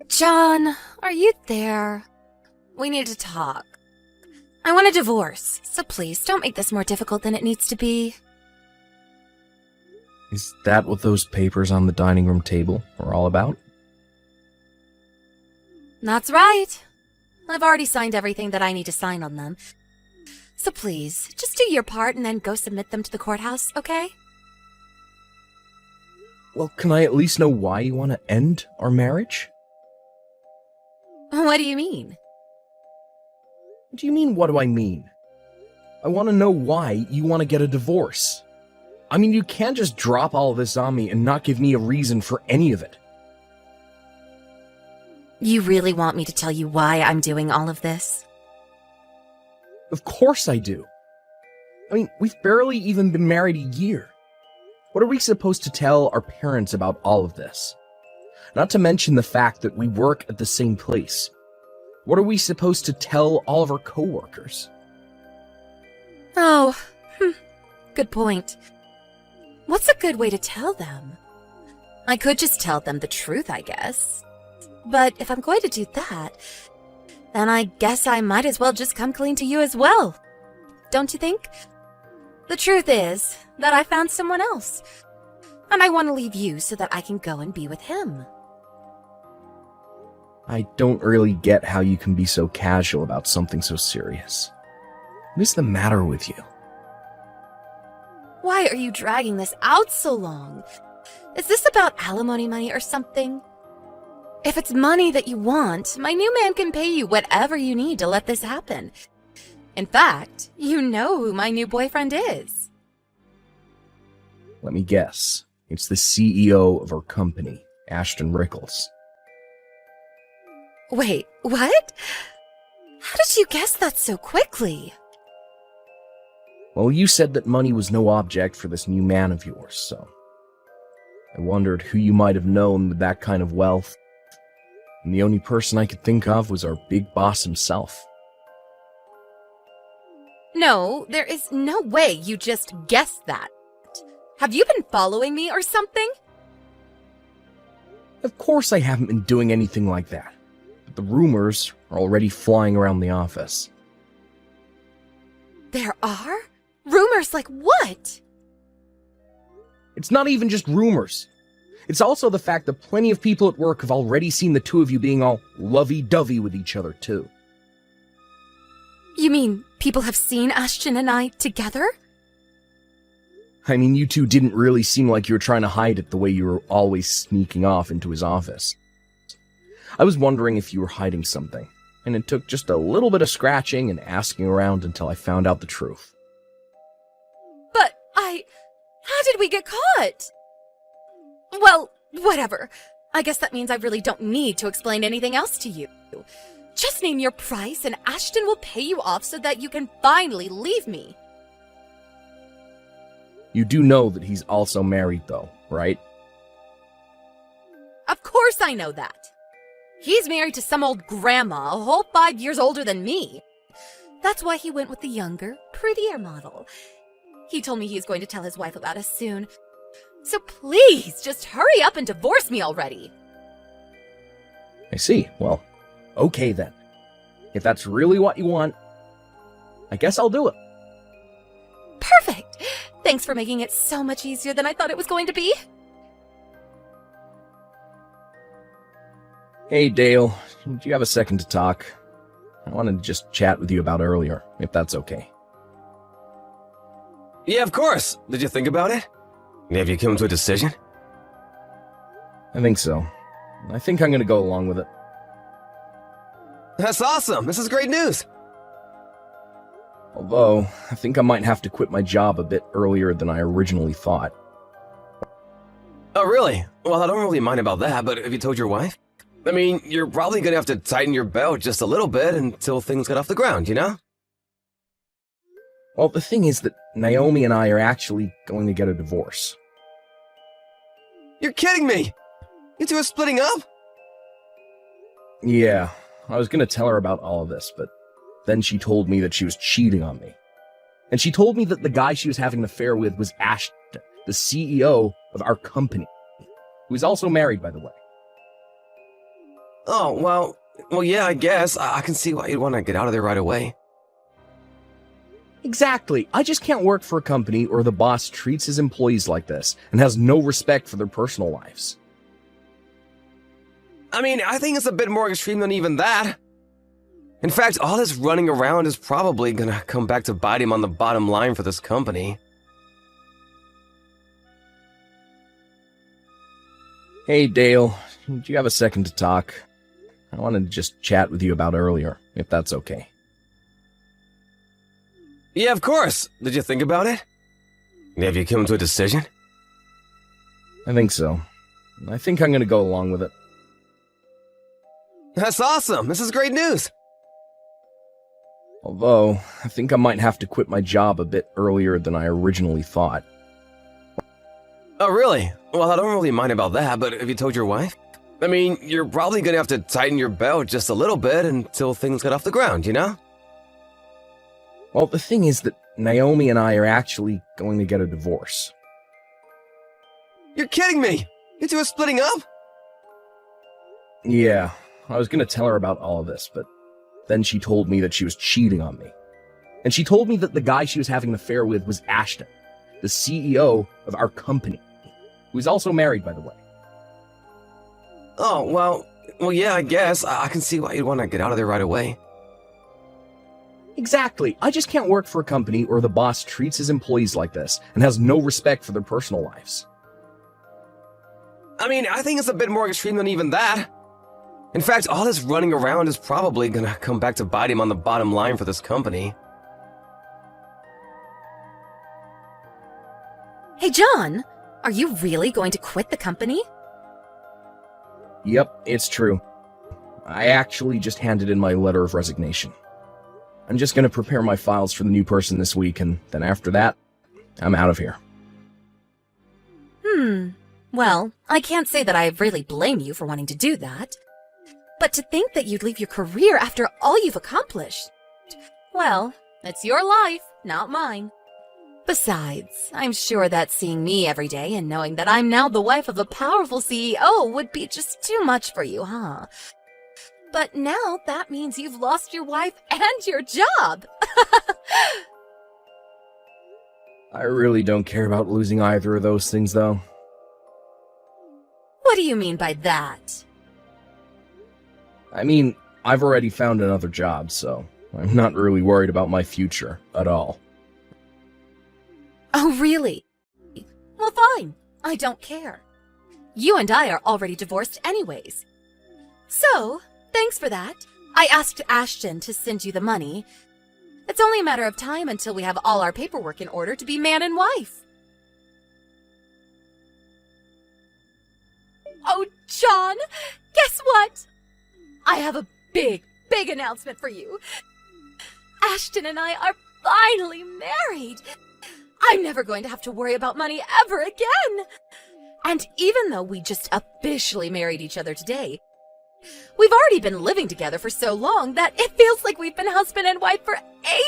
John, are you there? We need to talk. I want a divorce, so please don't make this more difficult than it needs to be. Is that what those papers on the dining room table are all about? That's right. I've already signed everything that I need to sign on them. So please, just do your part and then go submit them to the courthouse, okay? Well, can I at least know why you want to end our marriage? What do you mean? What do you mean, what do I mean? I want to know why you want to get a divorce. I mean, you can't just drop all this on me and not give me a reason for any of it. You really want me to tell you why I'm doing all of this? Of course I do. I mean, we've barely even been married a year. What are we supposed to tell our parents about all of this? Not to mention the fact that we work at the same place. What are we supposed to tell all of our coworkers? Oh, good point. What's a good way to tell them? I could just tell them the truth, I guess. But if I'm going to do that, then I guess I might as well just come clean to you as well. Don't you think? The truth is that I found someone else, and I want to leave you so that I can go and be with him. I don't really get how you can be so casual about something so serious. What is the matter with you? Why are you dragging this out so long? Is this about alimony money or something? If it's money that you want, my new man can pay you whatever you need to let this happen. In fact, you know who my new boyfriend is. Let me guess. It's the CEO of our company, Ashton Rickles. Wait, what? How did you guess that so quickly? Well, you said that money was no object for this new man of yours, so I wondered who you might have known with that kind of wealth. And the only person I could think of was our big boss himself. No, there is no way you just guessed that. Have you been following me or something? Of course I haven't been doing anything like that. But the rumors are already flying around the office. There are? Rumors like what? It's not even just rumors. It's also the fact that plenty of people at work have already seen the two of you being all lovey-dovey with each other, too. You mean people have seen Ashton and I together? I mean, you two didn't really seem like you were trying to hide it the way you were always sneaking off into his office. I was wondering if you were hiding something, and it took just a little bit of scratching and asking around until I found out the truth. But how did we get caught? Well, whatever. I guess that means I really don't need to explain anything else to you. Just name your price and Ashton will pay you off so that you can finally leave me. You do know that he's also married, though, right? Of course I know that. He's married to some old grandma, a whole 5 years older than me. That's why he went with the younger, prettier model. He told me he's going to tell his wife about us soon. So please, just hurry up and divorce me already. I see. Well, okay then. If that's really what you want, I guess I'll do it. Perfect! Thanks for making it so much easier than I thought it was going to be. Hey, Dale. Do you have a second to talk? I wanted to just chat with you about earlier, if that's okay. Yeah, of course. Did you think about it? Have you come to a decision? I think so. I think I'm gonna go along with it. That's awesome. This is great news. Although, I think I might have to quit my job a bit earlier than I originally thought. Oh, really? Well, I don't really mind about that, but have you told your wife? I mean, you're probably gonna have to tighten your belt just a little bit until things get off the ground, you know? Well, the thing is that Naomi and I are actually going to get a divorce. You're kidding me! You two are splitting up? Yeah, I was gonna tell her about all of this, but then she told me that she was cheating on me. And she told me that the guy she was having an affair with was Ashton, the CEO of our company, who is also married, by the way. Oh, well, yeah, I guess. I can see why you'd want to get out of there right away. Exactly. I just can't work for a company where the boss treats his employees like this and has no respect for their personal lives. I mean, I think it's a bit more extreme than even that. In fact, all this running around is probably gonna come back to bite him on the bottom line for this company. Hey, Dale. Do you have a second to talk? I wanted to just chat with you about earlier, if that's okay. Yeah, of course. Did you think about it? Have you come to a decision? I think so. I think I'm gonna go along with it. That's awesome. This is great news. Although, I think I might have to quit my job a bit earlier than I originally thought. Oh, really? Well, I don't really mind about that, but have you told your wife? I mean, you're probably gonna have to tighten your belt just a little bit until things get off the ground, you know? Well, the thing is that Naomi and I are actually going to get a divorce. You're kidding me! You two are splitting up? Yeah, I was gonna tell her about all of this, but then she told me that she was cheating on me. And she told me that the guy she was having an affair with was Ashton, the CEO of our company, who is also married, by the way. Oh, well, yeah, I guess. I can see why you'd want to get out of there right away. Exactly. I just can't work for a company where the boss treats his employees like this and has no respect for their personal lives. I mean, I think it's a bit more extreme than even that. In fact, all this running around is probably gonna come back to bite him on the bottom line for this company. Hey, John, are you really going to quit the company? Yep, it's true. I actually just handed in my letter of resignation. I'm just going to prepare my files for the new person this week, and then after that, I'm out of here. Well, I can't say that I really blame you for wanting to do that. But to think that you'd leave your career after all you've accomplished. Well, it's your life, not mine. Besides, I'm sure that seeing me every day and knowing that I'm now the wife of a powerful CEO would be just too much for you, huh? But now that means you've lost your wife and your job. I really don't care about losing either of those things, though. What do you mean by that? I mean, I've already found another job, so I'm not really worried about my future at all. Oh, really? Well, fine. I don't care. You and I are already divorced anyways. So, thanks for that. I asked Ashton to send you the money. It's only a matter of time until we have all our paperwork in order to be man and wife. Oh, John, guess what? I have a big announcement for you. Ashton and I are finally married. I'm never going to have to worry about money ever again. And even though we just officially married each other today, we've already been living together for so long that it feels like we've been husband and wife for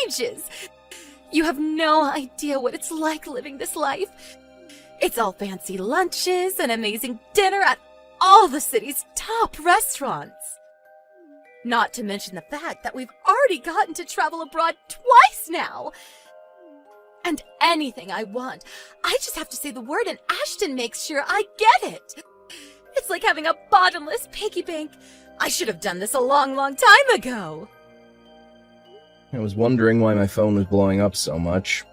ages. You have no idea what it's like living this life. It's all fancy lunches and amazing dinner at all the city's top restaurants. Not to mention the fact that we've already gotten to travel abroad twice now. And anything I want, I just have to say the word and Ashton makes sure I get it. It's like having a bottomless piggy bank. I should have done this a long time ago. I was wondering why my phone was blowing up so much.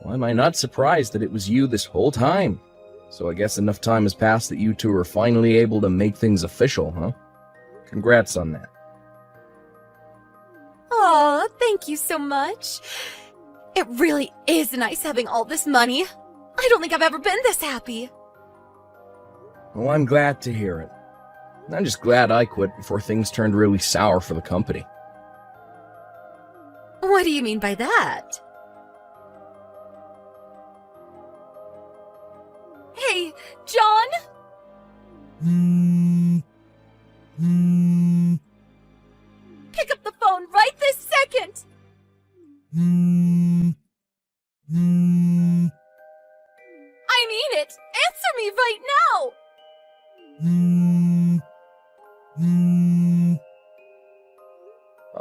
Why am I not surprised that it was you this whole time? So I guess enough time has passed that you two are finally able to make things official, huh? Congrats on that. Aw, thank you so much. It really is nice having all this money. I don't think I've ever been this happy. Well, I'm glad to hear it. I'm just glad I quit before things turned really sour for the company. What do you mean by that? Hey, John? Pick up the phone right this second! I mean it! Answer me right now!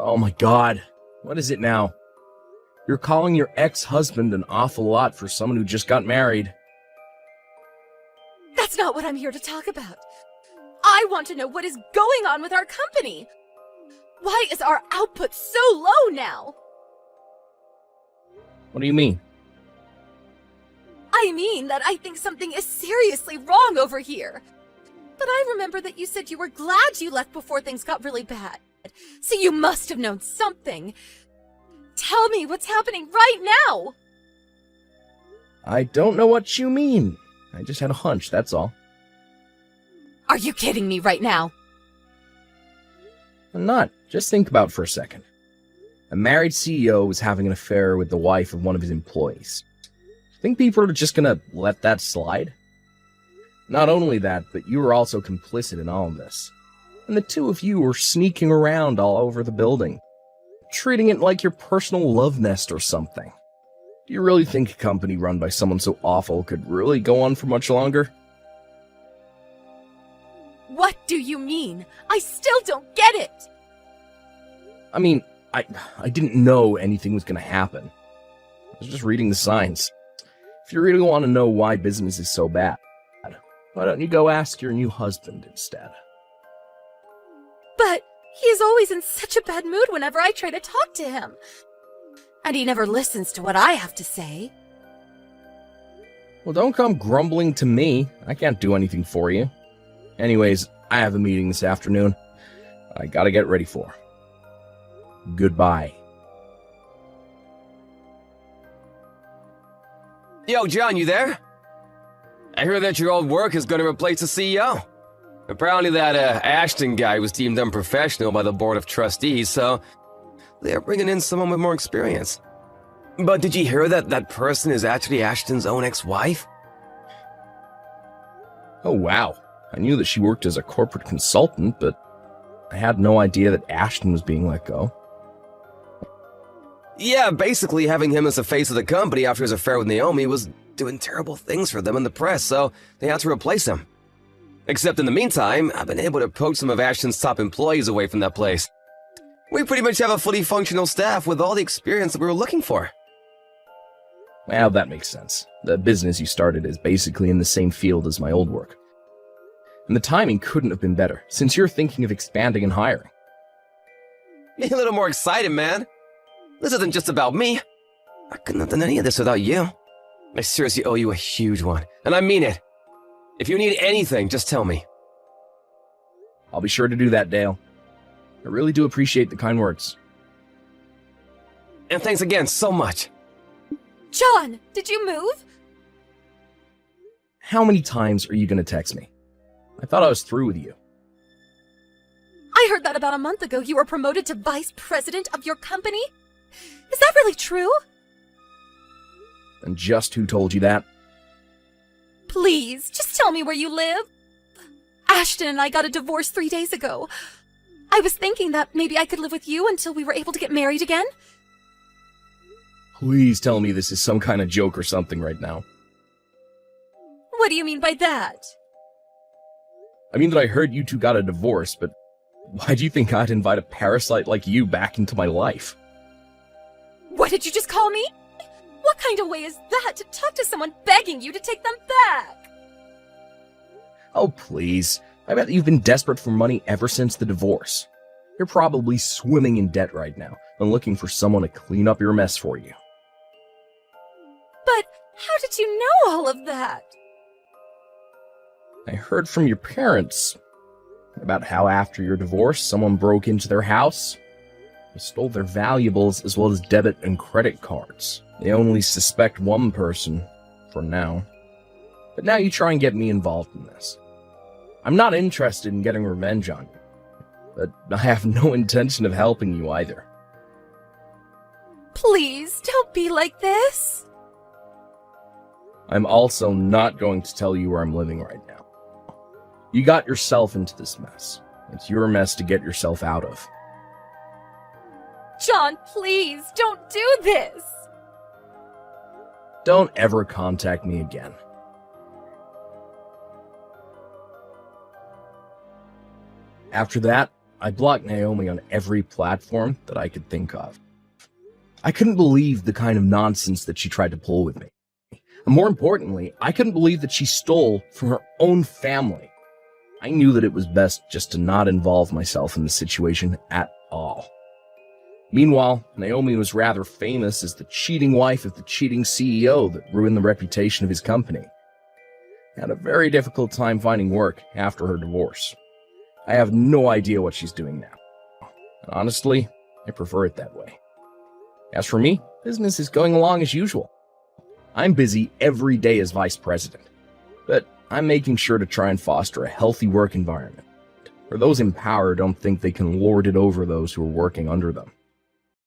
Oh my god. What is it now? You're calling your ex-husband an awful lot for someone who just got married. That's not what I'm here to talk about. I want to know what is going on with our company. Why is our output so low now? What do you mean? I mean that I think something is seriously wrong over here. But I remember that you said you were glad you left before things got really bad. So you must have known something. Tell me what's happening right now. I don't know what you mean. I just had a hunch, that's all. Are you kidding me right now? I'm not. Just think about it for a second. A married CEO was having an affair with the wife of one of his employees. Think people are just gonna let that slide? Not only that, but you were also complicit in all of this. And the two of you were sneaking around all over the building, treating it like your personal love nest or something. Do you really think a company run by someone so awful could really go on for much longer? What do you mean? I still don't get it. I mean, I didn't know anything was gonna happen. I was just reading the signs. If you really want to know why business is so bad, why don't you go ask your new husband instead? But he is always in such a bad mood whenever I try to talk to him. And he never listens to what I have to say. Well, don't come grumbling to me. I can't do anything for you. Anyways, I have a meeting this afternoon. I gotta get ready for. Goodbye. Yo, John, you there? I hear that your old work is going to replace the CEO. Apparently that Ashton guy was deemed unprofessional by the board of trustees, so they're bringing in someone with more experience. But did you hear that that person is actually Ashton's own ex-wife? Oh, wow. I knew that she worked as a corporate consultant, but I had no idea that Ashton was being let go. Yeah, basically having him as the face of the company after his affair with Naomi was doing terrible things for them in the press, so they had to replace him. Except in the meantime, I've been able to poach some of Ashton's top employees away from that place. We pretty much have a fully functional staff with all the experience that we were looking for. Well, that makes sense. The business you started is basically in the same field as my old work. And the timing couldn't have been better, since you're thinking of expanding and hiring. Be a little more excited, man. This isn't just about me. I couldn't have done any of this without you. I seriously owe you a huge one, and I mean it. If you need anything, just tell me. I'll be sure to do that, Dale. I really do appreciate the kind words. And thanks again so much. John, did you move? How many times are you gonna text me? I thought I was through with you. I heard that about a month ago you were promoted to vice president of your company. Is that really true? And just who told you that? Please, just tell me where you live. Ashton and I got a divorce 3 days ago. I was thinking that maybe I could live with you until we were able to get married again. Please tell me this is some kind of joke or something right now. What do you mean by that? I mean that I heard you two got a divorce, but why do you think I'd invite a parasite like you back into my life? What did you just call me? What kind of way is that to talk to someone begging you to take them back? Oh, please. I bet you've been desperate for money ever since the divorce. You're probably swimming in debt right now and looking for someone to clean up your mess for you. But how did you know all of that? I heard from your parents about how after your divorce, someone broke into their house. They stole their valuables as well as debit and credit cards. They only suspect one person, for now. But now you try and get me involved in this. I'm not interested in getting revenge on you, but I have no intention of helping you either. Please, don't be like this. I'm also not going to tell you where I'm living right now. You got yourself into this mess. It's your mess to get yourself out of. John, please, don't do this. Don't ever contact me again. After that, I blocked Naomi on every platform that I could think of. I couldn't believe the kind of nonsense that she tried to pull with me. And more importantly, I couldn't believe that she stole from her own family. I knew that it was best just to not involve myself in the situation at all. Meanwhile, Naomi was rather famous as the cheating wife of the cheating CEO that ruined the reputation of his company. Had a very difficult time finding work after her divorce. I have no idea what she's doing now. And honestly, I prefer it that way. As for me, business is going along as usual. I'm busy every day as vice president, but I'm making sure to try and foster a healthy work environment, where those in power don't think they can lord it over those who are working under them.